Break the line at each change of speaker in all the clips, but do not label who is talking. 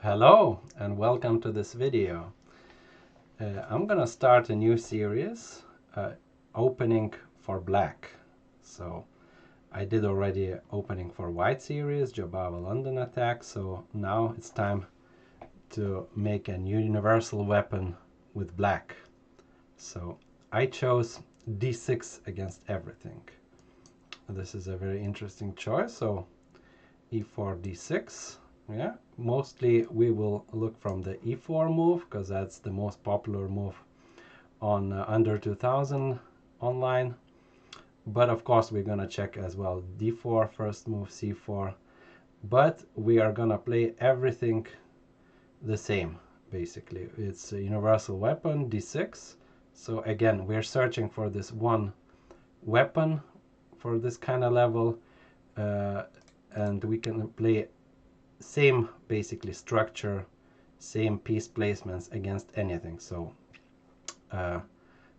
Hello and welcome to this video. I'm gonna start a new series, opening for black. So I did already opening for white series, Jobava-London attack, so now it's time to make a new universal weapon with black. So I chose d6 against everything. This is a very interesting choice, so e4, d6. Yeah, mostly we will look from the e4 move because that's the most popular move on under 2000 online. But of course we're gonna check as well d4 first move, c4. But we are gonna play everything the same basically. It's a universal weapon d6. So again we're searching for this one weapon for this kind of level, and we can play same basically structure, same piece placements against anything. So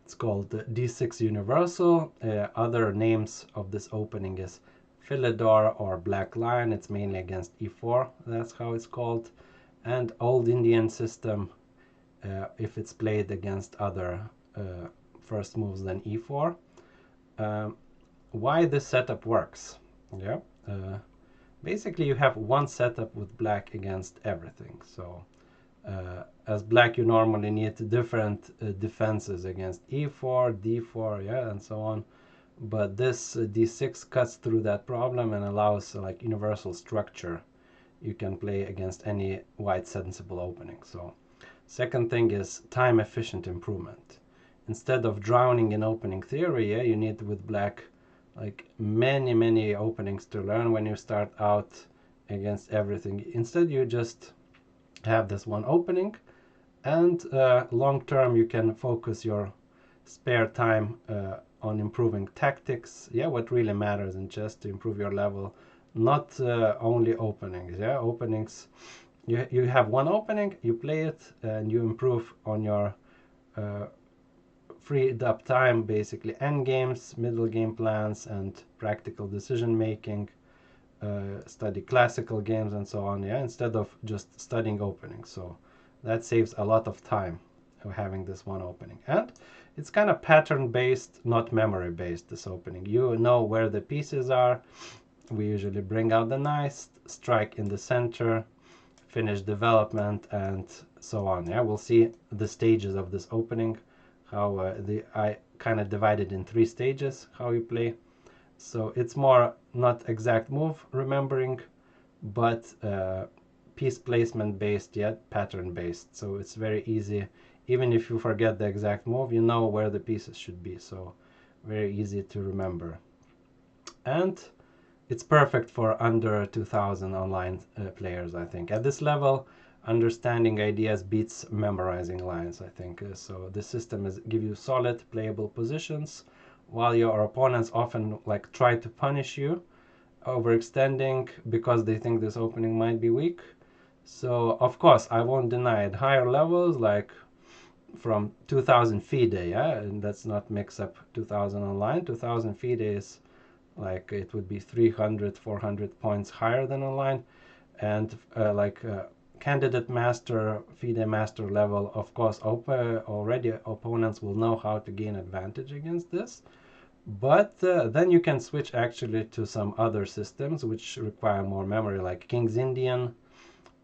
it's called d6 universal. Other names of this opening is Philidor or black line. It's mainly against e4, that's how it's called. And old Indian system, if it's played against other first moves than e4. Why this setup works? Yeah. Basically you have one setup with black against everything. So as black you normally need different defenses against e4, d4, yeah, and so on. But this d6 cuts through that problem and allows like universal structure you can play against any white sensible opening. So second thing is time efficient improvement. Instead of drowning in opening theory, yeah, you need with black like many openings to learn when you start out against everything. Instead you just have this one opening, and long term you can focus your spare time on improving tactics. Yeah, what really matters in chess to improve your level, not only openings. Yeah, openings, you have one opening, you play it and you improve on your freed up time, basically endgames, middle game plans, and practical decision making. Study classical games and so on, yeah, instead of just studying openings. So that saves a lot of time of having this one opening. And it's kind of pattern based, not memory based, this opening. You know where the pieces are. We usually bring out the knights, strike in the center, finish development, and so on. Yeah, we'll see the stages of this opening, how I kind of divided in 3 stages how you play. So it's more not exact move remembering, but piece placement based, yet pattern based. So it's very easy. Even if you forget the exact move, you know where the pieces should be. So very easy to remember. And it's perfect for under 2000 online players, I think. At this level, understanding ideas beats memorizing lines, I think. So this system is give you solid playable positions, while your opponents often like try to punish you overextending because they think this opening might be weak. So of course I won't deny it, higher levels like from 2000 FIDE, yeah, and let's not mix up 2000 online. 2000 FIDE is like it would be 300-400 points higher than online, and candidate master, FIDE master level, of course already opponents will know how to gain advantage against this. But then you can switch actually to some other systems which require more memory, like King's Indian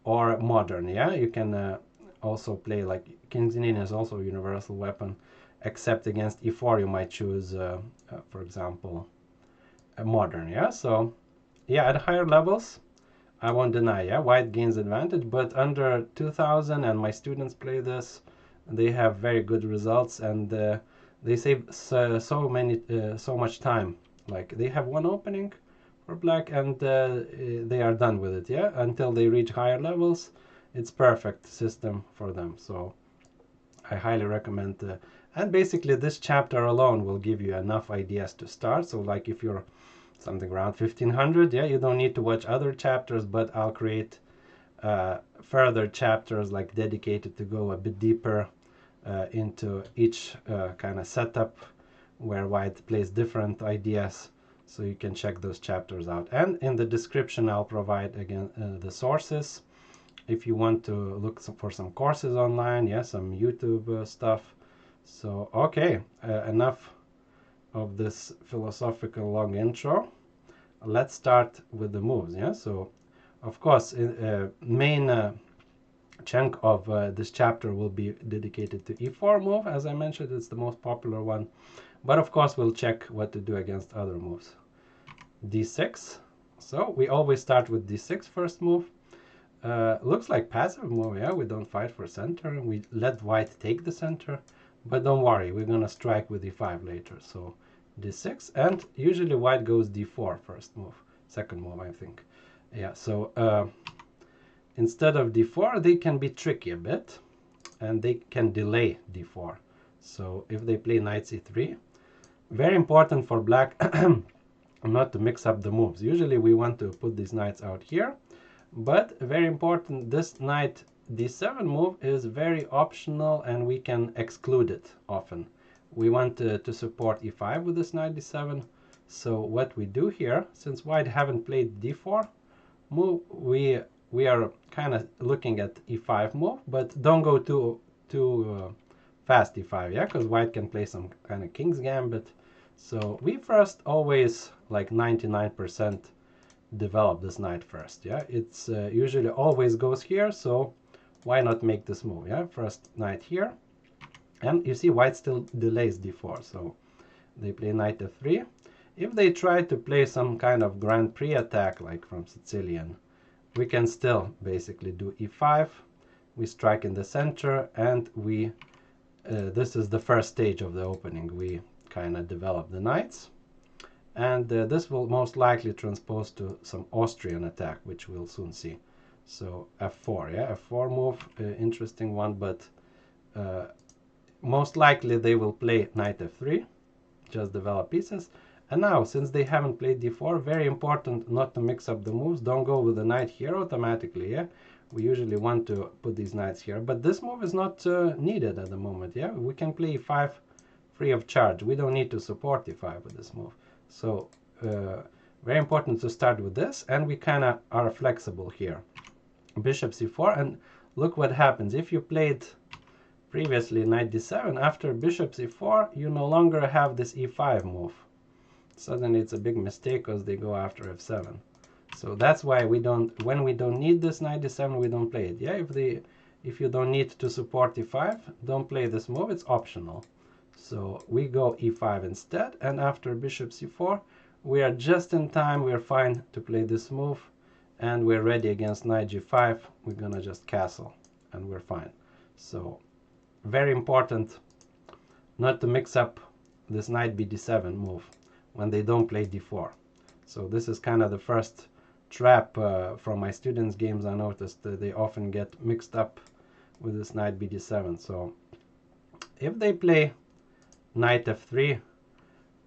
or Modern. Yeah, you can also play like King's Indian is also a universal weapon, except against e4 you might choose, for example, a Modern. Yeah, so yeah, at higher levels, I won't deny, yeah, white gains advantage, but under 2000, and my students play this, they have very good results, and they save so much time. Like they have one opening for black, and they are done with it, yeah, until they reach higher levels. It's perfect system for them. So I highly recommend. And basically, this chapter alone will give you enough ideas to start. So like if you're something around 1500, yeah, you don't need to watch other chapters, but I'll create further chapters like dedicated to go a bit deeper into each kind of setup where white plays different ideas, so you can check those chapters out. And in the description I'll provide again the sources if you want to look for some courses online, yeah, some YouTube stuff. So okay, enough of this philosophical long intro. Let's start with the moves. Yeah, so of course main chunk of this chapter will be dedicated to e4 move. As I mentioned, it's the most popular one, but of course we'll check what to do against other moves. d6. So we always start with d6 first move. Looks like passive move. Yeah, we don't fight for center, we let white take the center, but don't worry, we're gonna strike with e5 later. So d6, and usually white goes d4 first move, second move, I think. Yeah, so instead of d4, they can be tricky a bit, and they can delay d4. So if they play knight c3, very important for black not to mix up the moves. Usually we want to put these knights out here, but very important, this knight d7 move is very optional and we can exclude it often. We want to support e5 with this knight d7. So what we do here, since white haven't played d4 move, we are kind of looking at e5 move, but don't go too fast e5, yeah, because white can play some kind of king's gambit. So we first always, like 99%, develop this knight first. Yeah, it's usually always goes here, so why not make this move? Yeah, first knight here, and you see white still delays d4, so they play knight f3. If they try to play some kind of Grand Prix attack like from Sicilian, we can still basically do e5, we strike in the center, and we this is the first stage of the opening. We kind of develop the knights, and this will most likely transpose to some Austrian attack, which we'll soon see. So f4, yeah, f4 move, interesting one, but most likely they will play knight f3, just develop pieces. And now, since they haven't played d4, very important not to mix up the moves. Don't go with the knight here automatically, yeah. We usually want to put these knights here, but this move is not needed at the moment, yeah. We can play e5 free of charge. We don't need to support e5 with this move. So very important to start with this, and we kind of are flexible here. Bishop c4, and look what happens. If you played previously knight d7, after bishop c4, you no longer have this e5 move. Suddenly it's a big mistake because they go after f7. So that's why we don't, when we don't need this knight d7, we don't play it. Yeah, if you don't need to support e5, don't play this move, it's optional. So we go e5 instead, and after bishop c4, we are just in time, we are fine to play this move, and we're ready against knight g5. We're gonna just castle, and we're fine. So very important not to mix up this knight bd7 move when they don't play d4. So this is kind of the first trap from my students' games. I noticed that they often get mixed up with this knight bd7. So if they play knight f3,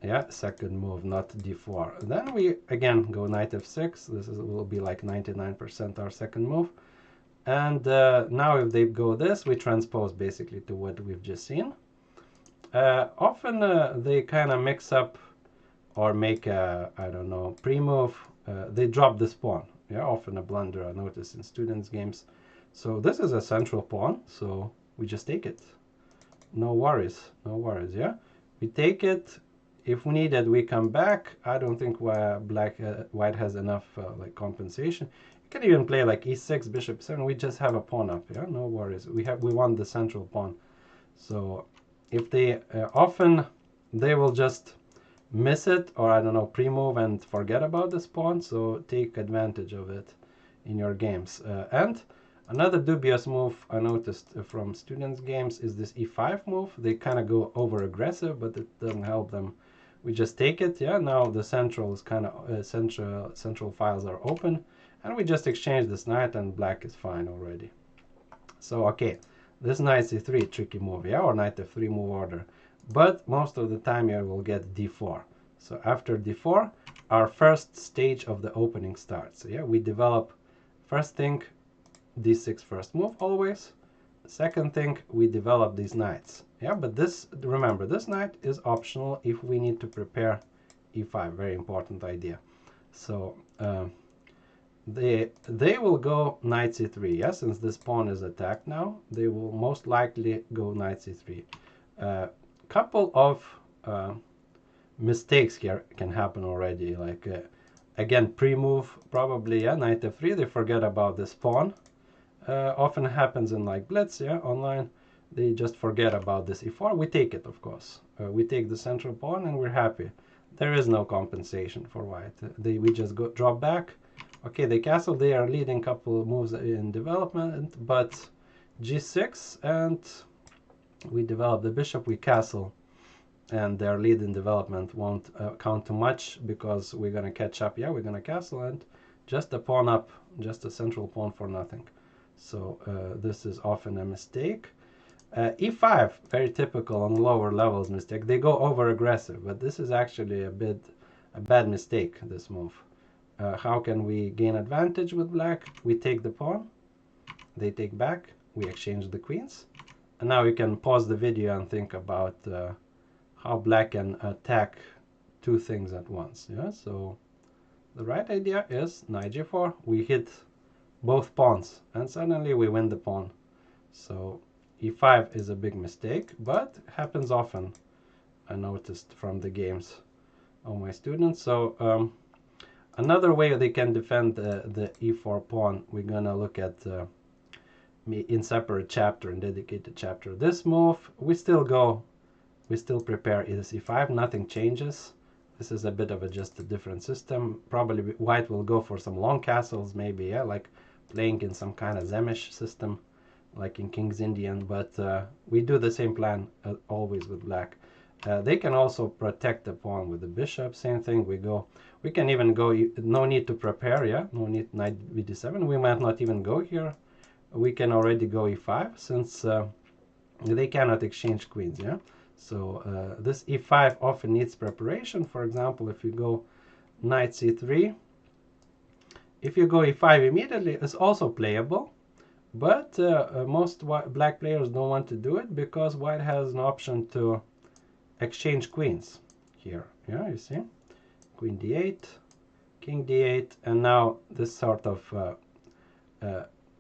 yeah, second move, not d4, then we again go knight f6. This will be like 99% our second move. And now if they go this, we transpose basically to what we've just seen. Often they kind of mix up or make a, I don't know, pre-move. They drop this pawn. Yeah, often a blunder I notice in students' games. So this is a central pawn, so we just take it. No worries, yeah. We take it. If we need it, we come back. I don't think white has enough like compensation. You can even play like e6, bishop 7. We just have a pawn up, yeah, no worries. We want the central pawn. So if they often they will just miss it, or I don't know, pre-move and forget about this pawn. So take advantage of it in your games. And another dubious move I noticed from students' games is this e5 move. They kind of go over aggressive, but it doesn't help them. We just take it. Yeah, now the central is kind of central files are open, and we just exchange this knight, and black is fine already. So okay, this knight c3 tricky move, yeah, or knight f3 move order. But most of the time you will get d4. So after d4, our first stage of the opening starts. So yeah, we develop first thing d6 first move always. Second thing, we develop these knights. Yeah, but this, remember, this knight is optional if we need to prepare e5. Very important idea. So they will go knight c3. Yeah, since this pawn is attacked now, they will most likely go knight c3. Couple of mistakes here can happen already. Like again, pre-move probably. Yeah, knight f3. They forget about this pawn. Often happens in like blitz. Yeah, online. They just forget about this e4. We take it, of course. We take the central pawn and we're happy. There is no compensation for white. We just drop back. Okay, they castle. They are leading couple moves in development, but g6, and we develop the bishop. We castle, and their lead in development won't count too much because we're gonna catch up. Yeah, we're gonna castle and just a pawn up, just a central pawn for nothing. So this is often a mistake. e5, very typical on lower levels mistake. They go over aggressive, but this is actually a bad mistake, this move. How can we gain advantage with black? We take the pawn, they take back, we exchange the queens. And now you can pause the video and think about how black can attack two things at once. Yeah, so the right idea is knight g4, we hit both pawns and suddenly we win the pawn. So e5 is a big mistake, but happens often, I noticed from the games of my students. So another way they can defend the e4 pawn, we're gonna look at in separate chapter, in dedicated chapter. This move, we still prepare is e5, nothing changes. This is a bit of just a different system. Probably white will go for some long castles, maybe, yeah, like playing in some kind of Zemish system, like in King's Indian, but we do the same plan always with black. They can also protect the pawn with the bishop, same thing, we can even go, no need to prepare, yeah, no need knight bd7, we might not even go here. We can already go e5 since they cannot exchange queens, yeah. So this e5 often needs preparation. For example, if you go knight c3, if you go e5 immediately, it's also playable, but most black players don't want to do it because white has an option to exchange queens here. Yeah, you see, queen d8, king d8, and now this sort of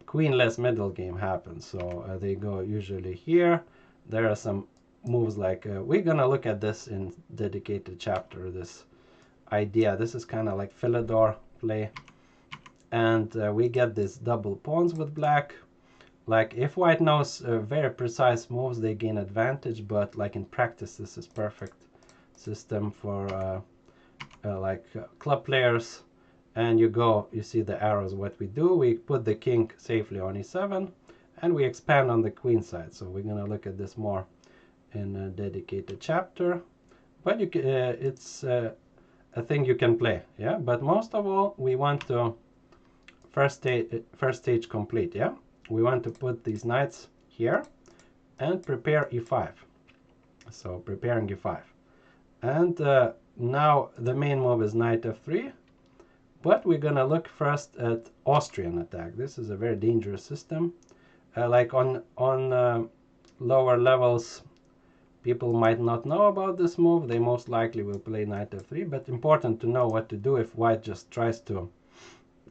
queenless middle game happens. So they go usually here. There are some moves like we're gonna look at this in dedicated chapter, this idea. This is kind of like Philidor play, and we get these double pawns with black. Like if white knows very precise moves, they gain advantage, but like in practice this is perfect system for club players. And you see the arrows. What we do, we put the king safely on e7 and we expand on the queen side. So we're gonna look at this more in a dedicated chapter, but it's a thing you can play, yeah. But most of all, we want to first stage complete, yeah. We want to put these knights here and prepare e5. So preparing e5, and now the main move is knight f3, but we're gonna look first at Austrian attack. This is a very dangerous system. Like on lower levels, people might not know about this move. They most likely will play knight f3, but important to know what to do if white just tries to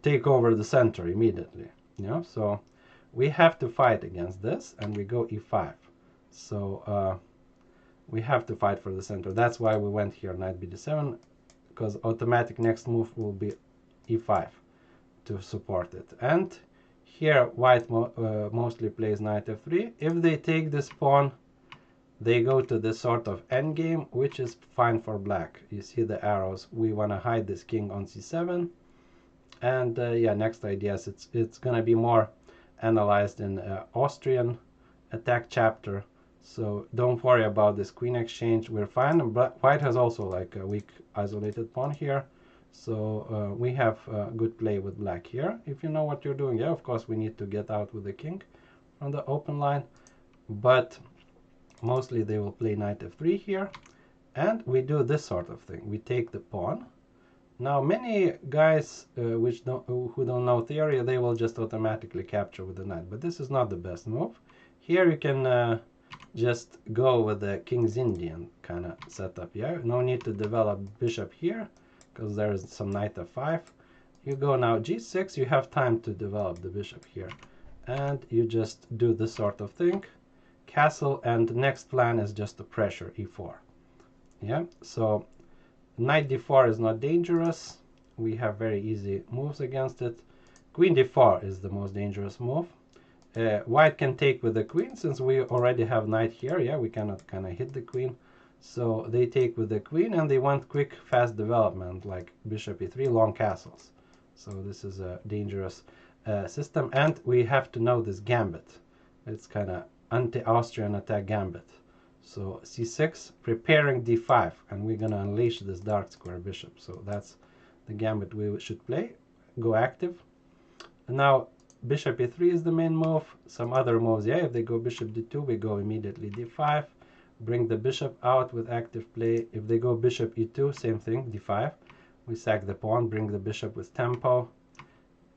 take over the center immediately. You know, so we have to fight against this, and we go e5. So we have to fight for the center. That's why we went here knight bd7, because automatic next move will be e5 to support it. And here white mostly plays knight f3. If they take this pawn, they go to this sort of endgame, which is fine for black. You see the arrows. We want to hide this king on c7. And yeah, next ideas, it's going to be more analyzed in Austrian attack chapter. So don't worry about this queen exchange. We're fine. But white has also like a weak isolated pawn here. So we have good play with black here. If you know what you're doing, yeah, of course we need to get out with the king from the open line. But mostly they will play knight f3 here. And we do this sort of thing. We take the pawn. Now many guys who don't know theory, they will just automatically capture with the knight. But this is not the best move. Here you can just go with the King's Indian kind of setup. Yeah, no need to develop bishop here, because there is some knight f5. you go now g6, you have time to develop the bishop here. And you just do this sort of thing, castle, and the next plan is just to pressure e4. Yeah, so knight d4 is not dangerous. We have very easy moves against it. Queen d4 is the most dangerous move. White can take with the queen, since we already have knight here. Yeah, we cannot kind of hit the queen. So they take with the queen, and they want quick, fast development, like bishop e3, long castles. So this is a dangerous system, and we have to know this gambit. It's kind of anti-Austrian attack gambit. So c6, preparing d5, and we're gonna unleash this dark square bishop. So that's the gambit we should play. Go active. And now bishop e3 is the main move. Some other moves, yeah, if they go bishop d2, we go immediately d5. Bring the bishop out with active play. If they go bishop e2, same thing, d5. We sack the pawn, bring the bishop with tempo.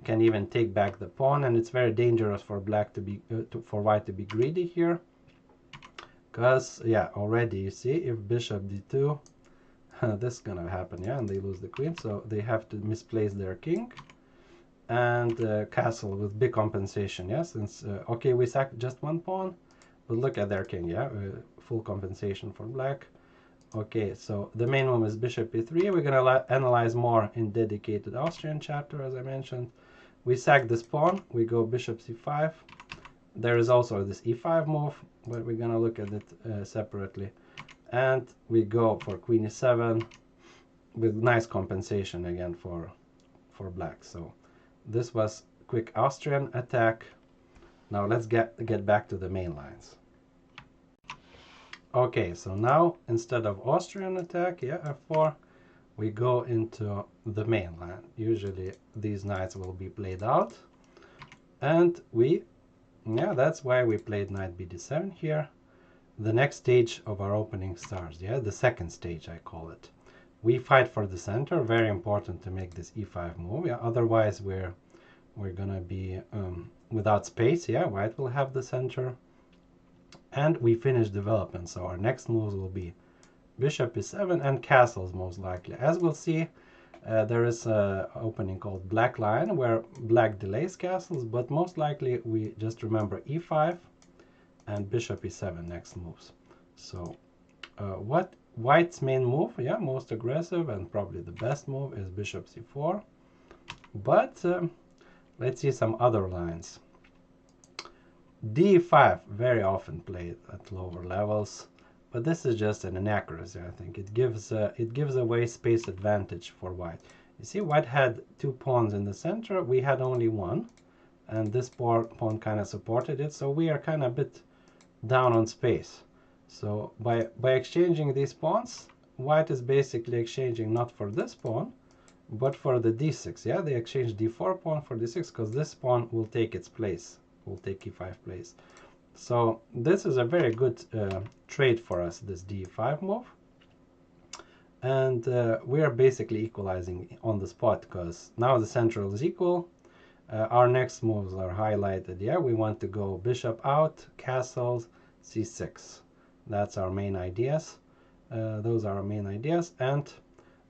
Can even take back the pawn, and it's very dangerous for black to be for white to be greedy here. Because, yeah, already you see, if bishop d2, this is gonna happen, yeah, and they lose the queen, so they have to misplace their king. And castle with big compensation, yeah, since okay, we sacked just one pawn, but look at their king, yeah, full compensation for black. Okay, so the main one is bishop e3. We're gonna analyze more in dedicated Austrian chapter, as I mentioned. We sack this pawn, we go bishop c5. There is also this e5 move, but we're gonna look at it separately. And we go for queen e7 with nice compensation again for black. So this was quick Austrian attack. Now let's get back to the main lines. Okay, so now instead of Austrian attack, yeah, f4, we go into the main line. Usually these knights will be played out. And yeah, that's why we played knight bd7 here. The next stage of our opening starts, yeah, the second stage I call it. We fight for the center, very important to make this e5 move, yeah, otherwise we're gonna be without space, yeah, white will have the center. And we finish development, so our next moves will be bishop e7 and castles most likely. As we'll see, there is an opening called black line where black delays castles, but most likely we just remember e5 and bishop e7 next moves. So what white's main move, yeah, most aggressive and probably the best move is bishop c4. But let's see some other lines. d5 very often played at lower levels, but this is just an inaccuracy. I think it gives away space advantage for white. You see, white had two pawns in the center, we had only one, and this pawn kind of supported it, so we are kind of a bit down on space. So by exchanging these pawns, white is basically exchanging not for this pawn, but for the d6. Yeah, they exchange d4 pawn for d6 because this pawn will take its place, will take e5 place. So this is a very good trade for us, this d5 move. And we are basically equalizing on the spot because now the central is equal. Our next moves are highlighted. Yeah, we want to go bishop out, castles, c6. That's our main ideas. Those are our main ideas. And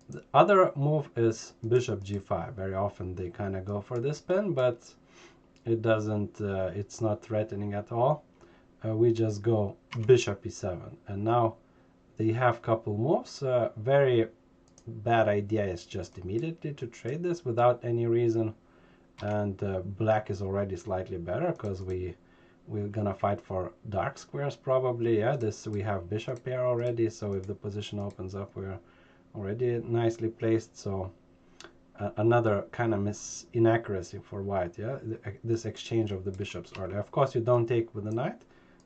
the other move is bishop g5. Very often they kind of go for this pin, but it doesn't. It's not threatening at all. We just go bishop e7, and now they have couple moves. Very bad idea is just immediately to trade this without any reason. And black is already slightly better because we're gonna fight for dark squares probably. Yeah, this we have bishop here already, so if the position opens up, we're already nicely placed. So another kind of inaccuracy for white. Yeah, this exchange of the bishops earlier. Of course, you don't take with the knight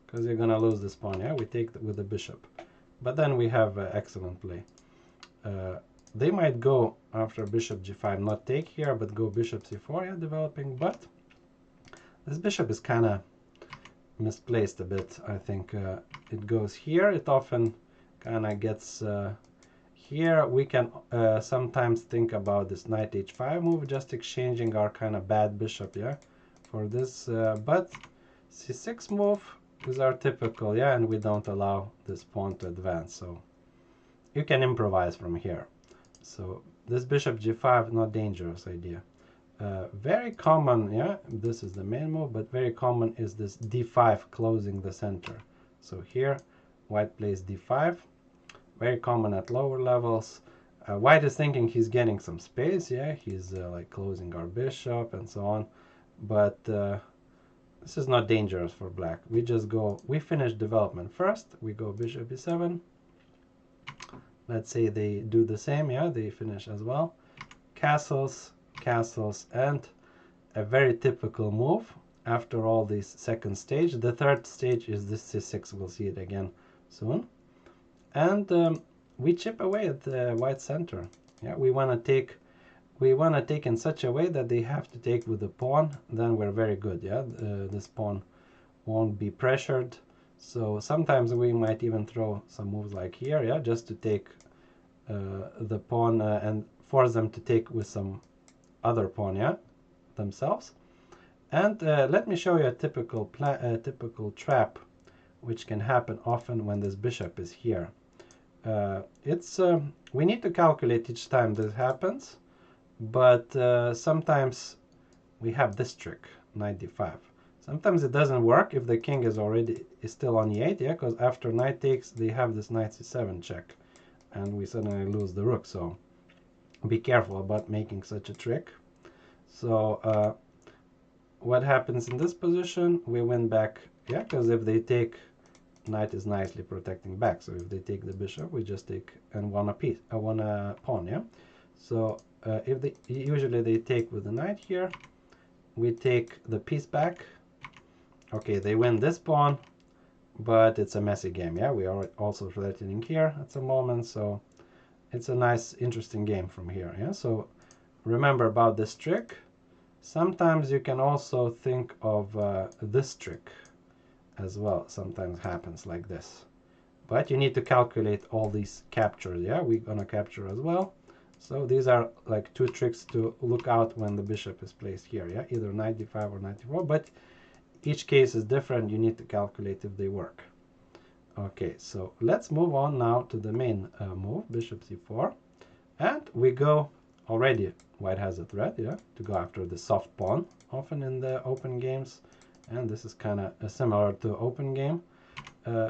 because you're gonna lose this pawn. Yeah, we take with the bishop, but then we have excellent play. They might go after bishop g5, not take here, but go bishop c4, yeah, developing. But this bishop is kind of misplaced a bit. I think it goes here. It often kind of gets here. We can sometimes think about this knight h5 move, just exchanging our kind of bad bishop, yeah, for this. But c6 move is our typical, yeah, and we don't allow this pawn to advance. So you can improvise from here. So this bishop g5, not dangerous idea. Very common, yeah, this is the main move, but very common is this d5 closing the center. So here white plays d5, very common at lower levels. White is thinking he's getting some space, yeah, he's like closing our bishop and so on, but this is not dangerous for black. We finish development first, we go bishop e7. Let's say they do the same, yeah, they finish as well. Castles, castles, and a very typical move after all this second stage. The third stage is this c6, we'll see it again soon. And we chip away at the white center. Yeah, we want to take in such a way that they have to take with the pawn, then we're very good, yeah. This pawn won't be pressured. So sometimes we might even throw some moves like here, yeah, just to take the pawn and force them to take with some other pawn, yeah, themselves. And let me show you a typical trap which can happen often when this bishop is here. We need to calculate each time this happens, but sometimes we have this trick, knight d5. Sometimes it doesn't work if the king is still on e8, yeah, because after knight takes they have this knight c7 check, and we suddenly lose the rook. So be careful about making such a trick. So what happens in this position? We win back, yeah, because if they take, knight is nicely protecting back. So if they take the bishop, we just take and one pawn, yeah. So if they usually they take with the knight here, we take the piece back. Okay, they win this pawn, but it's a messy game, yeah. We are also threatening here at the moment, so it's a nice, interesting game from here, yeah. So remember about this trick. Sometimes you can also think of this trick as well. Sometimes happens like this, but you need to calculate all these captures, yeah. We're gonna capture as well. So these are like two tricks to look out when the bishop is placed here, yeah, either knight d5 or knight d4, but each case is different. You need to calculate if they work. Okay, so let's move on now to the main move, bishop c4, and we go already. White has a threat, yeah, to go after the soft pawn, often in the open games, and this is kind of similar to open game.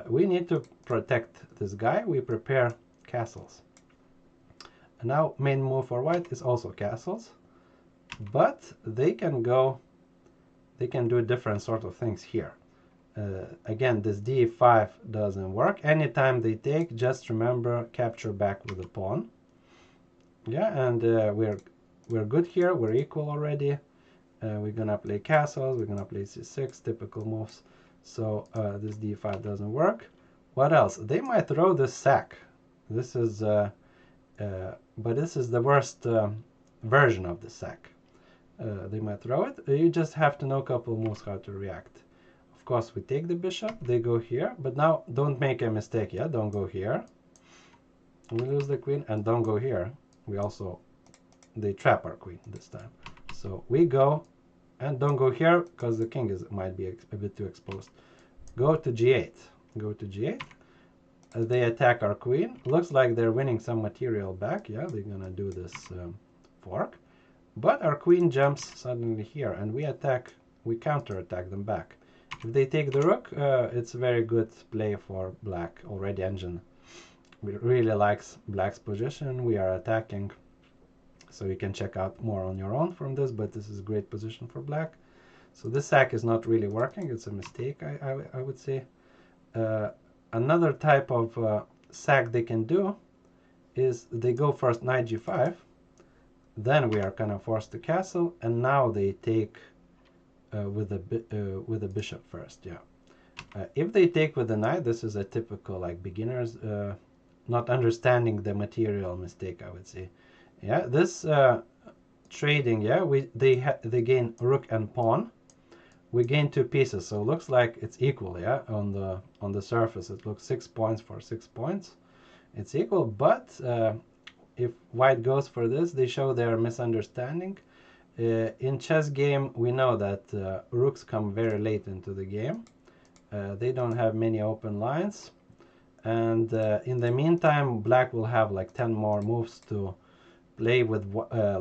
We need to protect this guy. We prepare castles. And now main move for white is also castles, but they can do different sort of things here. Again, this d5 doesn't work. Anytime they take, just remember capture back with the pawn. Yeah, and we're good here. We're equal already. We're gonna play castles. We're gonna play c6, typical moves. So this d5 doesn't work. What else? They might throw this sack. This is, but this is the worst version of the sack. They might throw it. You just have to know a couple moves how to react. Of course, we take the bishop. They go here, but now don't make a mistake. Yeah, don't go here. We lose the queen, and don't go here. They trap our queen this time. So we go, and don't go here because the king might be a bit too exposed. Go to g8. Go to g8. As they attack our queen, looks like they're winning some material back. Yeah, they're gonna do this fork. But our queen jumps suddenly here, and we counter-attack them back. If they take the rook, it's a very good play for black. Already engine really likes black's position. We are attacking, so you can check out more on your own from this, but this is a great position for black. So this sack is not really working. It's a mistake, I would say. Another type of sack they can do is they go first knight g5, then we are kind of forced to castle, and now they take with the bishop first, yeah. If they take with the knight, this is a typical like beginners not understanding the material mistake, I would say. Yeah, this trading, yeah, they gain rook and pawn. We gain 2 pieces, so it looks like it's equal, yeah. On the surface, it looks 6 points for 6 points. It's equal, but if white goes for this, they show their misunderstanding. In chess game, we know that rooks come very late into the game. They don't have many open lines, and in the meantime, black will have like 10 more moves to play with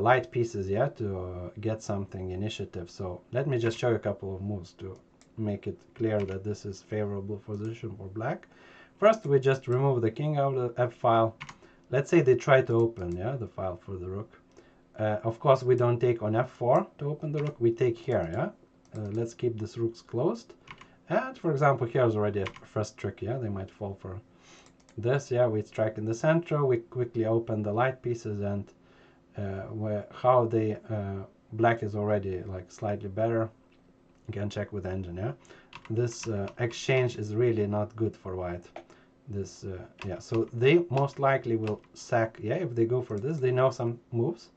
light pieces, yeah, to get something initiative. So let me just show you a couple of moves to make it clear that this is favorable position for black. First, we just remove the king out of the f file. Let's say they try to open, yeah, the file for the rook. Of course, we don't take on f4 to open the rook. We take here, yeah. Let's keep these rooks closed. And for example, here's already a first trick, yeah. They might fall for this, yeah. We strike in the center. We quickly open the light pieces, and how they black is already like slightly better. You can check with the engine, yeah. This exchange is really not good for white. This yeah, so they most likely will sack, yeah, if they go for this, they know some moves.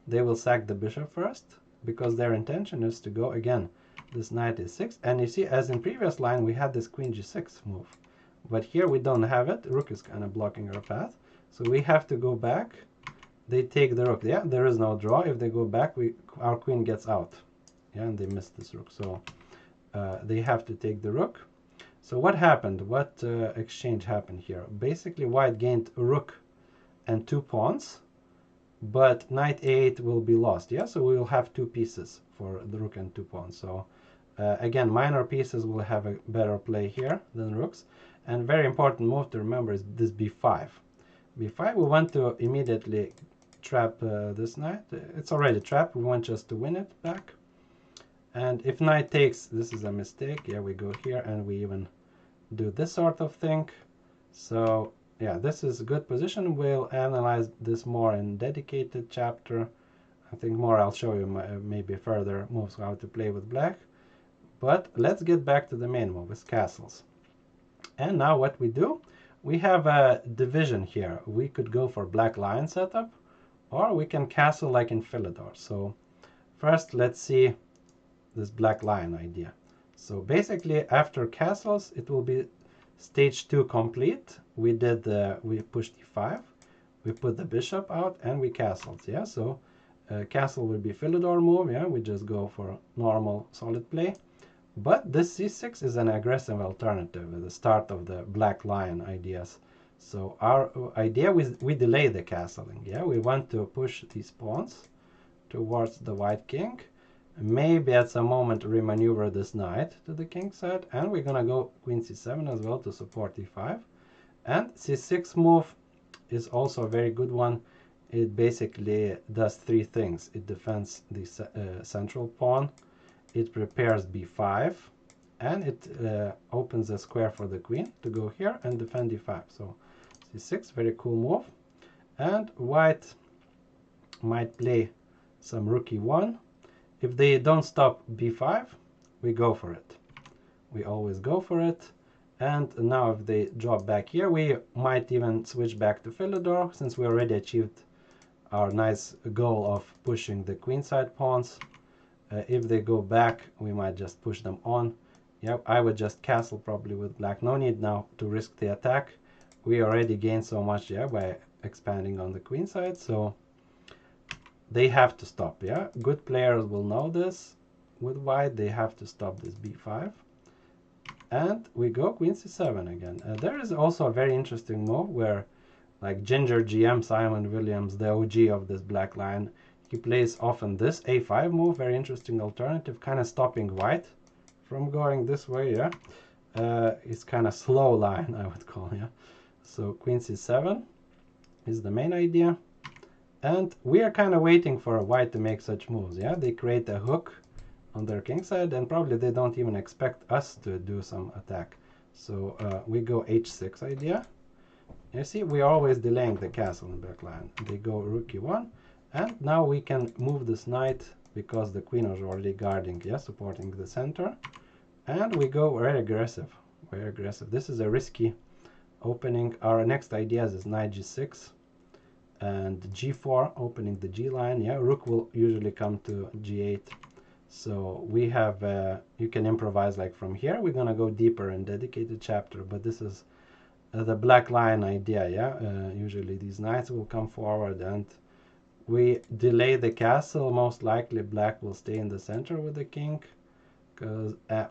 They will sack the bishop first because their intention is to go again. This knight is 6, and you see, as in previous line, we had this queen g6 move, but here we don't have it. Rook is kind of blocking our path, so we have to go back. They take the rook, yeah, there is no draw. If they go back, our queen gets out, yeah, and they miss this rook, so they have to take the rook. So what happened? What exchange happened here? Basically, white gained a rook and 2 pawns, but knight a8 will be lost. Yeah, so we will have 2 pieces for the rook and 2 pawns. So again, minor pieces will have a better play here than rooks. And very important move to remember is this b5. b5, we want to immediately trap this knight. It's already trapped. We want just to win it back. And if knight takes, this is a mistake. Yeah, we go here and we even do this sort of thing. So yeah, this is a good position. We'll analyze this more in dedicated chapter. I think more I'll show you maybe further moves how to play with black. But let's get back to the main move with castles. And now what we do, we have a division here. We could go for black lion setup, or we can castle like in Philidor. So first let's see this black lion idea. So basically, after castles, it will be stage 2 complete. We pushed e5, we put the bishop out, and we castled. Yeah, so castle will be Philidor move. Yeah, we just go for normal solid play. But this c6 is an aggressive alternative at the start of the black lion ideas. So our idea, we delay the castling. Yeah, we want to push these pawns towards the white king. Maybe at some moment remaneuver this knight to the king side, and we're gonna go queen c7 as well to support e5. And c6 move is also a very good one. It basically does 3 things. It defends the central pawn, it prepares b5, and it opens a square for the queen to go here and defend e5. So c6, very cool move. And white might play some rook e1. If they don't stop b5, we go for it. We always go for it. And now if they drop back here, we might even switch back to Philidor, since we already achieved our nice goal of pushing the queenside pawns. If they go back, we might just push them on. Yep, I would just castle probably with black. No need now to risk the attack. We already gained so much, yeah, by expanding on the queenside, so they have to stop, yeah. Good players will know this. With white, they have to stop this b5. And we go queen c7 again. There is also a very interesting move where, like Ginger GM Simon Williams, the OG of this black line, he plays often this a5 move. Very interesting alternative, kind of stopping white from going this way, yeah. It's kind of slow line, I would call, yeah. So queen c7 is the main idea. And we are kind of waiting for white to make such moves, yeah. They create a hook on their king side, and probably they don't even expect us to do some attack. So we go h6 idea. You see, we are always delaying the castle in black line. They go rook e1, and now we can move this knight because the queen was already guarding, yeah, supporting the center. And we go very aggressive, very aggressive. This is a risky opening. Our next ideas is knight g6 and g4, opening the g line. Yeah, rook will usually come to g8. So we have, you can improvise like from here. We're gonna go deeper in dedicated chapter, but this is the black line idea, yeah. Usually these knights will come forward and we delay the castle. Most likely black will stay in the center with the king,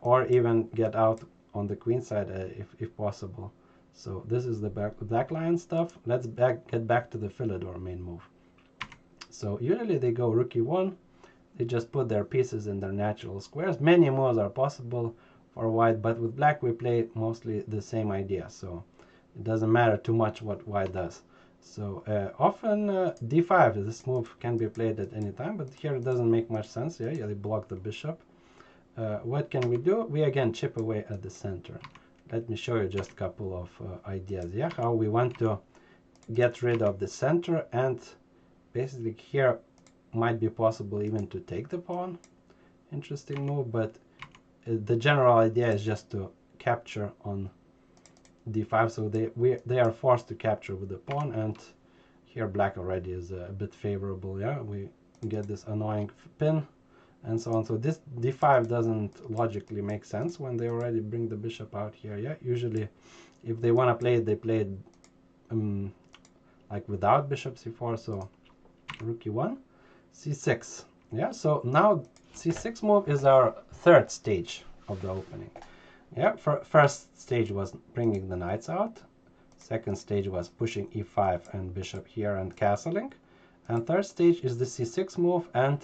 or even get out on the queen side if possible. So this is the black line stuff. Let's get back to the Philidor main move. So usually they go rook e1. They just put their pieces in their natural squares. Many moves are possible for white, but with black we play mostly the same idea. So it doesn't matter too much what white does. So often d5, this move can be played at any time, but here it doesn't make much sense. Yeah, they block the bishop. What can we do? We again chip away at the center. Let me show you just a couple of ideas. Yeah, how we want to get rid of the center, and basically here might be possible even to take the pawn. Interesting move, but the general idea is just to capture on d5, so they are forced to capture with the pawn, and here black already is a bit favorable. Yeah, we get this annoying pin and so on. So this d5 doesn't logically make sense when they already bring the bishop out here. Yeah, usually if they want to play it, they play it like without bishop c4. So rook e1, c6. Yeah, so now c6 move is our third stage of the opening. Yeah, first stage was bringing the knights out. Second stage was pushing e5 and bishop here and castling. And third stage is the c6 move and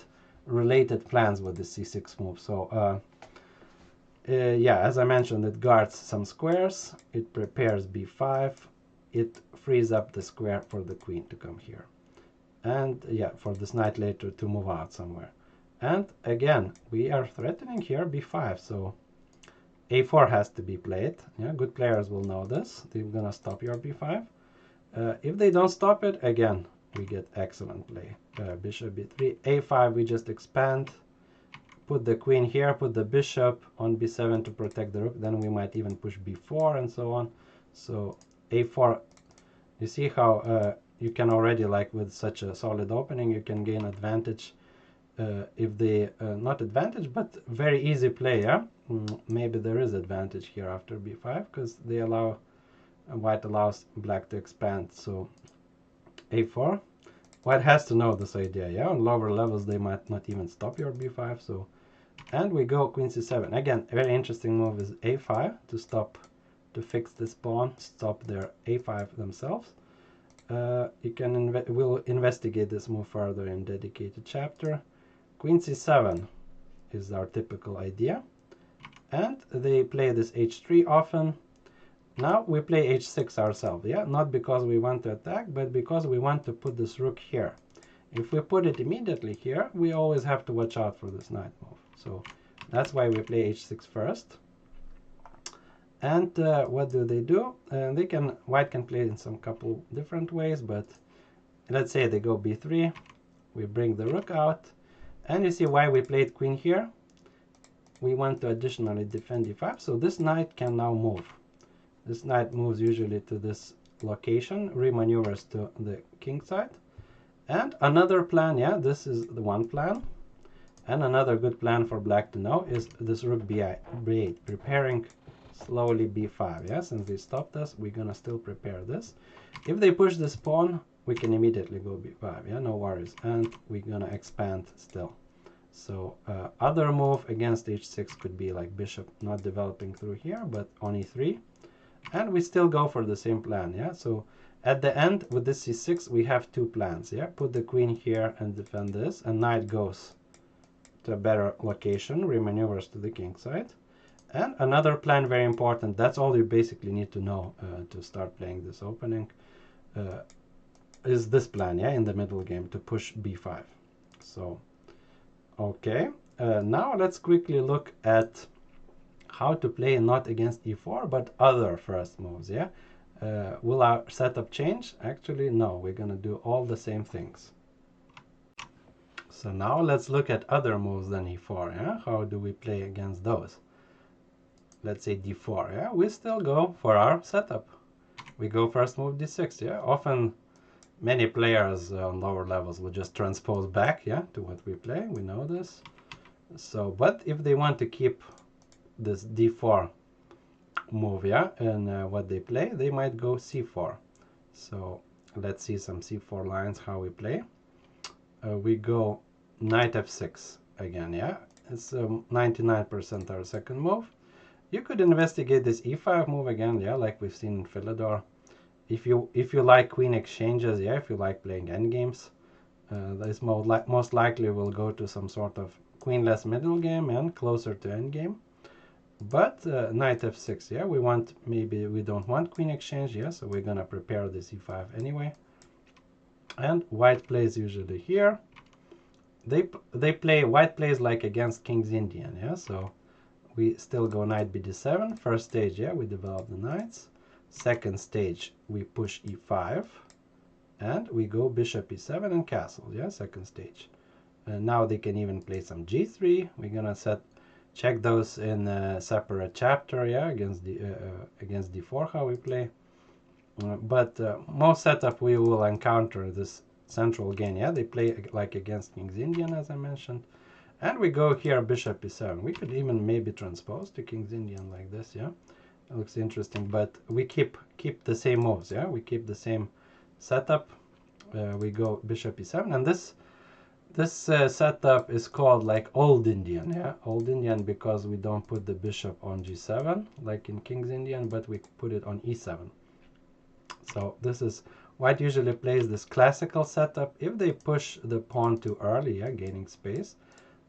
related plans with the c6 move. So yeah, as I mentioned, it guards some squares. It prepares b5. It frees up the square for the queen to come here. And yeah, for this knight later to move out somewhere. And again, we are threatening here b5. So a4 has to be played. Yeah, good players will know this. They're gonna stop your b5. If they don't stop it, again, we get excellent play. Bishop b3, a5, we just expand, put the queen here, put the bishop on b7 to protect the rook. Then we might even push b4 and so on. So a4, you see how you can already, like with such a solid opening, you can gain advantage. If they not advantage, but very easy play. Yeah, maybe there is advantage here after b5 because they allow white allows black to expand. So a4, white has to know this idea. Yeah, on lower levels they might not even stop your b5. So, and we go queen c7 again. A very interesting move is a5 to stop, to fix this pawn, stop their a5 themselves. You can we'll investigate this move further in dedicated chapter. Queen c7 is our typical idea, and they play this h3 often. Now we play h6 ourselves, yeah, not because we want to attack, but because we want to put this rook here. If we put it immediately here, we always have to watch out for this knight move. So that's why we play h6 first. And what do? They can, white can play in some couple different ways, but let's say they go b3, we bring the rook out. And you see why we played queen here. We want to additionally defend d5, so this knight can now move. This knight moves usually to this location, remaneuvers to the king side. And another plan, yeah, this is the one plan. And another good plan for black to know is this rook b8, preparing slowly b5. Yeah, since they stopped us, we're gonna still prepare this. If they push this pawn, we can immediately go b5. Yeah, no worries. And we're gonna expand still. So other move against h6 could be like bishop not developing through here, but on e3. And we still go for the same plan. Yeah, so at the end with this c6 we have two plans. Yeah, put the queen here and defend this, and knight goes to a better location, remaneuvers to the king side. And another plan, very important, that's all you basically need to know to start playing this opening, is this plan, yeah, in the middle game, to push b5. So okay, now let's quickly look at how to play not against e4 but other first moves. Yeah, will our setup change? Actually no, we're gonna do all the same things. So now let's look at other moves than e4. Yeah, how do we play against those? Let's say d4. Yeah, we still go for our setup. We go first move d6. Yeah, often many players on lower levels will just transpose back, yeah, to what we play. We know this. So, but if they want to keep this d4 move, yeah, and what they play, they might go c4. So let's see some c4 lines how we play. We go knight f6 again, yeah. It's 99% our second move. You could investigate this e5 move again, yeah, like we've seen in Philidor. If you like queen exchanges, yeah, if you like playing endgames, This most likely will go to some sort of queenless middle game and closer to endgame. But knight f6, yeah, maybe we don't want queen exchange, yeah, so we're gonna prepare this e5 anyway. And white plays usually here. White plays like against king's Indian, yeah, so we still go knight bd7. First stage, yeah, we develop the knights. Second stage, we push e5, and we go bishop e7 and castle, yeah, second stage. And now they can even play some g3. We're gonna check those in a separate chapter, yeah, against d4 how we play. But most setup we will encounter this central gain, yeah, they play like against king's Indian, as I mentioned. And we go here bishop e7. We could even maybe transpose to king's Indian like this, yeah. It looks interesting, but we keep the same moves, yeah. We keep the same setup. We go bishop e7, and this setup is called like old Indian, yeah, old Indian, because we don't put the bishop on g7 like in king's Indian, but we put it on e7. So this is white usually plays this classical setup. If they push the pawn too early, yeah, gaining space,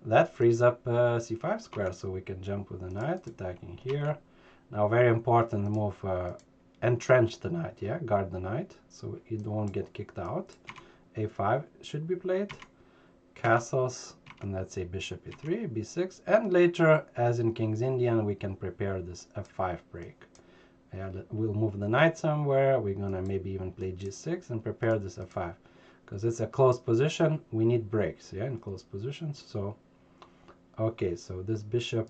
that frees up c5 square, so we can jump with the knight, attacking here. Now, very important move, entrench the knight, yeah, guard the knight, so it won't get kicked out. a5 should be played, castles, and let's say bishop e3, b6, and later, as in king's Indian, we can prepare this f5 break. Yeah, we'll move the knight somewhere, we're gonna maybe even play g6 and prepare this f5. Because it's a close position, we need breaks, yeah, in close positions, so okay, so this bishop,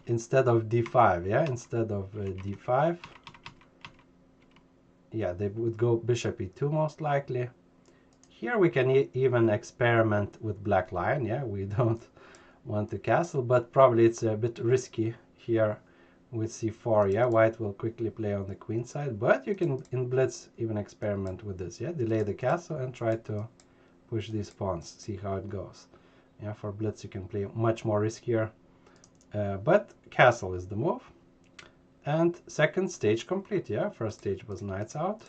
instead of d5, yeah, instead of d5, yeah, they would go bishop e2 most likely. Here we can even experiment with black lion, yeah, we don't want to castle, but probably it's a bit risky here with c4, yeah, white will quickly play on the queen side, but you can in blitz even experiment with this, yeah, delay the castle and try to push these pawns, see how it goes. Yeah, for blitz you can play much more riskier, but castle is the move. And second stage complete, yeah, first stage was knights out,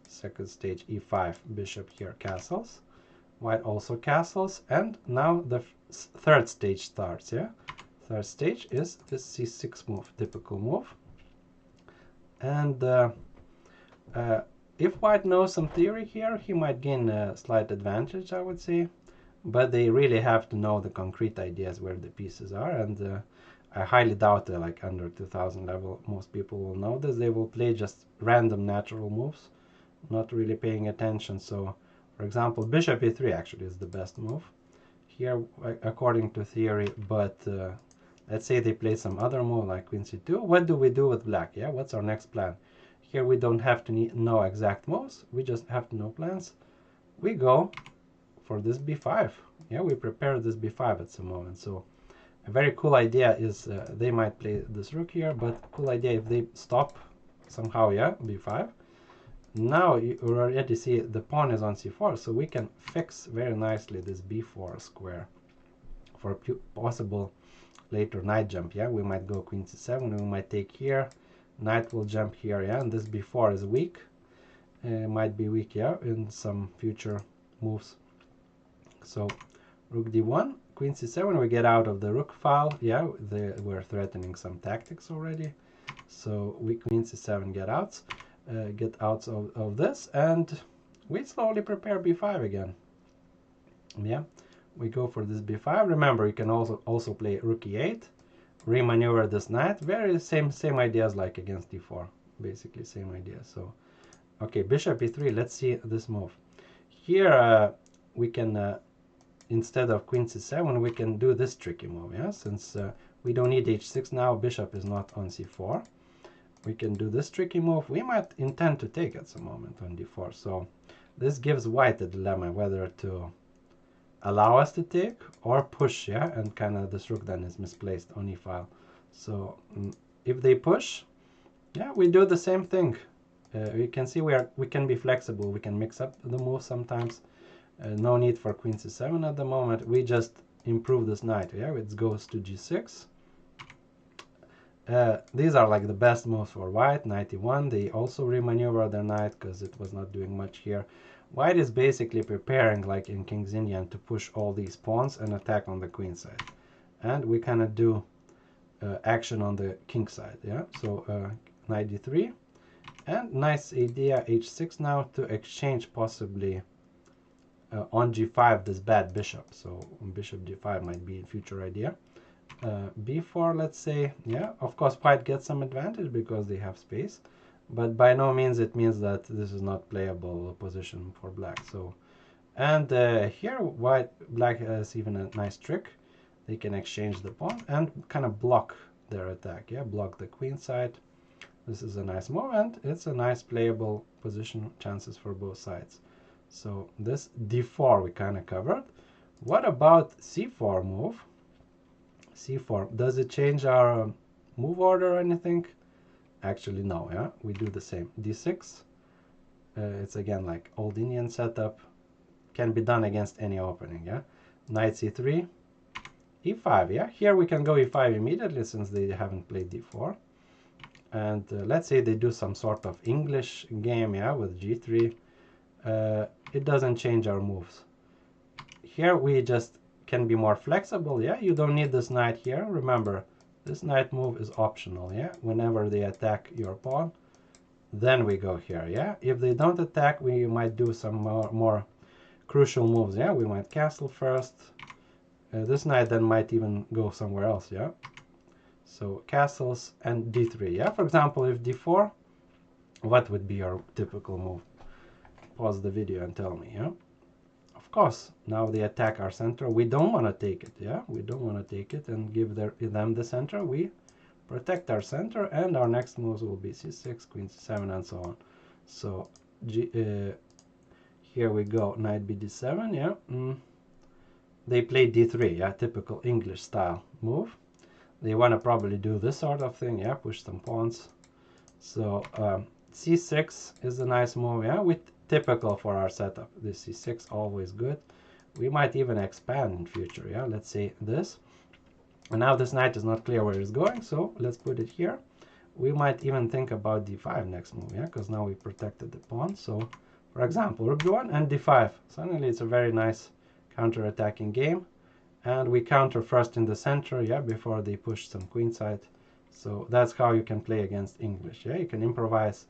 second stage e5, bishop here, castles, white also castles, and now the third stage starts, yeah. Third stage is this c6 move, typical move. And if white knows some theory here, he might gain a slight advantage, I would say. But they really have to know the concrete ideas where the pieces are, and I highly doubt that like under 2000 level most people will know this. They will play just random natural moves, not really paying attention. So for example, bishop e3 actually is the best move here according to theory, but let's say they play some other move like queen c2. What do we do with black? Yeah, what's our next plan? Here we don't have to know exact moves, we just have to know plans. We go for this b5, yeah, we prepare this b5 at some moment. So a very cool idea is they might play this rook here, but cool idea if they stop somehow, yeah, b5. Now you already see the pawn is on c4, so we can fix very nicely this b4 square for possible later knight jump, yeah. We might go queen c7, we might take here, knight will jump here, yeah, and this b4 is weak, might be weak, yeah, in some future moves. So rook d1, queen c7, we get out of the rook file, yeah, we're threatening some tactics already. So we queen c7 get out of this, and we slowly prepare b5 again. Yeah, we go for this b5. Remember, you can also play rook e8, remaneuver this knight. Very same ideas like against d4, basically same idea. So okay, bishop e3, let's see this move. Here we can instead of queen c7, we can do this tricky move, yeah, since we don't need h6 now, bishop is not on c4. We can do this tricky move. We might intend to take at some moment on d4, so this gives white a dilemma whether to allow us to take or push, yeah, and kind of this rook then is misplaced on e file. So if they push, yeah, we do the same thing. You can see we can be flexible, we can mix up the moves sometimes. No need for queen c7 at the moment. We just improve this knight, yeah, it goes to g6. These are like the best moves for white. Knight e1, they also remaneuver their knight because it was not doing much here. White is basically preparing, like in King's Indian, to push all these pawns and attack on the queen side. And we kind of do action on the king side, yeah? So knight d3. And nice idea, h6 now, to exchange possibly on g5 this bad bishop. So bishop g5 might be a future idea. b4, let's say, yeah, of course white gets some advantage because they have space, but by no means it means that this is not playable position for black. So, and here black has even a nice trick. They can exchange the pawn and kind of block their attack, yeah, block the queen side. This is a nice move, and it's a nice playable position, chances for both sides. So this d4 we kind of covered. What about c4 move? c4, does it change our move order or anything? Actually no, yeah, we do the same. d6, it's again like old Indian setup, can be done against any opening, yeah. Knight c3, e5, yeah, here we can go e5 immediately since they haven't played d4. And let's say they do some sort of English game, yeah, with g3. It doesn't change our moves. Here we just can be more flexible, yeah. You don't need this knight here. Remember, this knight move is optional, yeah. Whenever they attack your pawn, then we go here, yeah. If they don't attack, we might do some more crucial moves, yeah. We might castle first. This knight then might even go somewhere else, yeah. So castles and d3, yeah. For example, if d4, what would be your typical move? Pause the video and tell me, yeah. Of course, now they attack our center. We don't want to take it, yeah. We don't want to take it and give them the center. We protect our center, and our next moves will be c6, queen c7, and so on. So here we go, knight bd7, yeah. They play d3, yeah, typical English style move. They want to probably do this sort of thing, yeah, push some pawns. So c6 is a nice move, yeah, with typical for our setup. This c6 always good. We might even expand in future, yeah. Let's say this. And now this knight is not clear where it's going, so let's put it here. We might even think about d5 next move, yeah, because now we protected the pawn. So, for example, rook d1 and d5. Suddenly it's a very nice counter-attacking game. And we counter first in the center, yeah, before they push some queenside. So that's how you can play against English, yeah. You can improvise.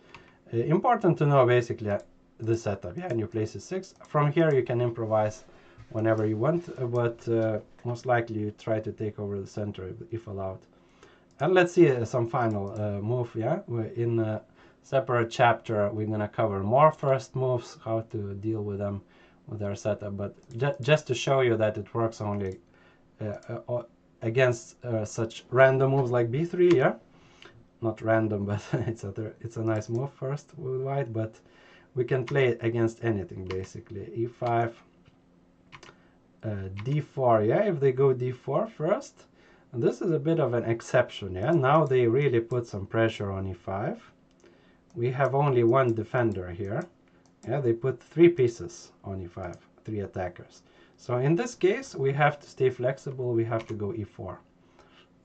Important to know basically the setup, yeah, and you play c6. From here you can improvise whenever you want, but most likely you try to take over the center if allowed. And let's see some final move, yeah. In a separate chapter we're gonna cover more first moves, how to deal with them with our setup, but just to show you that it works only against such random moves like b3, yeah. Not random, but it's a nice move first with white, but we can play it against anything basically. e5, d4, yeah. If they go d4 first, and this is a bit of an exception, yeah. Now they really put some pressure on e5. We have only one defender here, yeah. They put 3 pieces on e5, 3 attackers. So in this case we have to stay flexible. We have to go e4.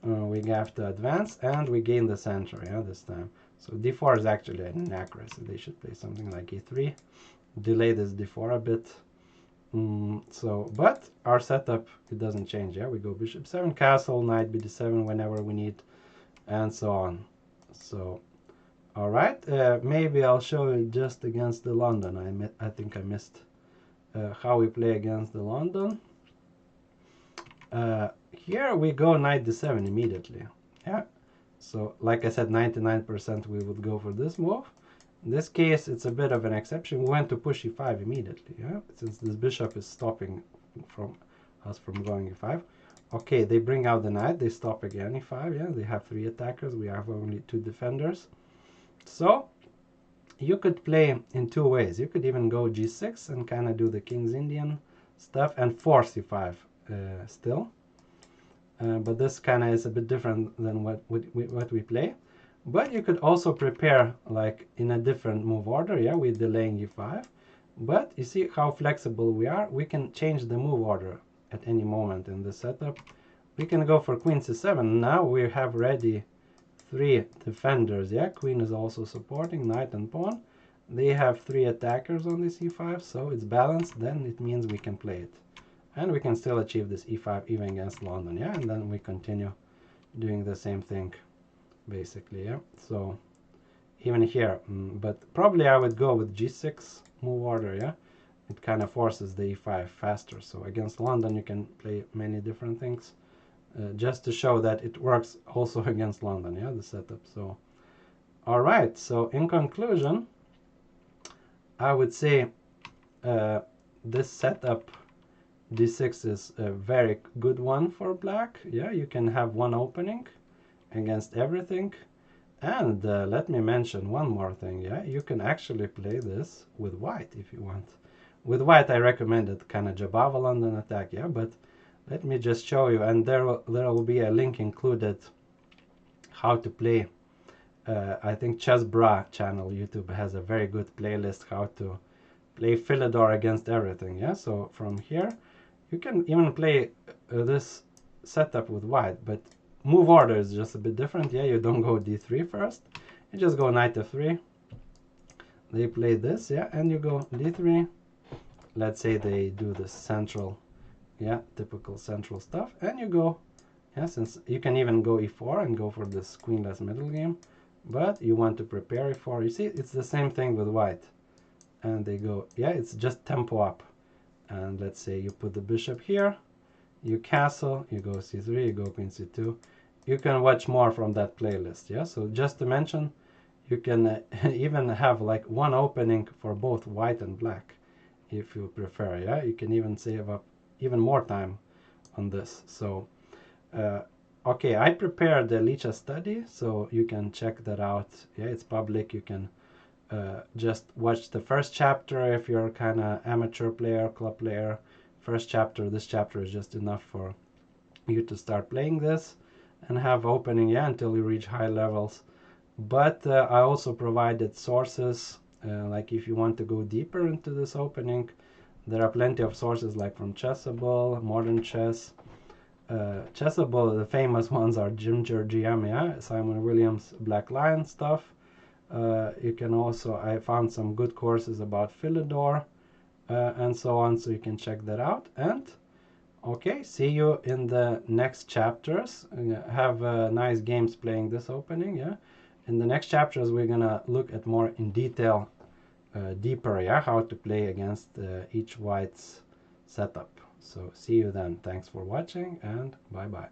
We have to advance and we gain the center, yeah, this time. So d4 is actually an inaccuracy. They should play something like e3, delay this d4 a bit. But our setup, it doesn't change, yeah. We go bishop 7, castle, knight bd7 whenever we need, and so on. So all right, maybe I'll show you just against the London. I think I missed how we play against the London. Here we go knight d7 immediately, yeah. So like I said, 99% we would go for this move. In this case it's a bit of an exception. We went to push e5 immediately, yeah, since this bishop is stopping from us from going e5. Okay, they bring out the knight, they stop again e5, yeah. They have 3 attackers, we have only 2 defenders. So you could play in 2 ways. You could even go g6 and kind of do the King's Indian stuff and force e5 still. But this kind of is a bit different than what we play. But you could also prepare like in a different move order, yeah. We're delaying e5. But you see how flexible we are. We can change the move order at any moment in the setup. We can go for queen c7. Now we have ready 3 defenders, yeah. Queen is also supporting, knight and pawn. they have 3 attackers on this e5, so it's balanced. Then it means we can play it, and we can still achieve this e5 even against London. Yeah, and then we continue doing the same thing basically. Yeah, so even here, but probably I would go with g6 move order. Yeah, it kind of forces the e5 faster. So against London you can play many different things, just to show that it works also against London. Yeah, the setup. So all right, so in conclusion, I would say this setup d6 is a very good one for black. Yeah, you can have one opening against everything. And let me mention one more thing. Yeah, you can actually play this with white if you want. With white I recommended kind of Jobava-London attack. Yeah, but let me just show you, and there will be a link included how to play. I think Chess Bra channel YouTube has a very good playlist how to play Philidor against everything. Yeah, so from here you can even play this setup with white, but move order is just a bit different. Yeah, you don't go d3 first, you just go knight f3. They play this, yeah, and you go d3. Let's say they do the central, yeah, typical central stuff, and you go, yeah, since you can even go e4 and go for this queenless middle game, but you want to prepare e4. You see, it's the same thing with white, and they go, yeah, it's just tempo up. And let's say you put the bishop here, you castle, you go c3, you go queen c2. You can watch more from that playlist. Yeah, so just to mention, you can even have like one opening for both white and black if you prefer. Yeah, you can even save up even more time on this. So okay, I prepared the Lichess study, so you can check that out. Yeah, it's public. You can just watch the first chapter if you're kind of amateur player, club player. First chapter, this chapter is just enough for you to start playing this and have opening, yeah, until you reach high levels. But I also provided sources, like if you want to go deeper into this opening, there are plenty of sources like from Chessable, Modern Chess. Chessable, the famous ones are Ginger GM, yeah, Simon Williams, Black Lion stuff. You can also, I found some good courses about Philidor and so on, so you can check that out. And okay, see you in the next chapters. Have nice games playing this opening, yeah. In the next chapters, we're gonna look at more in detail, deeper, yeah, how to play against each white's setup. So see you then. Thanks for watching, and bye bye.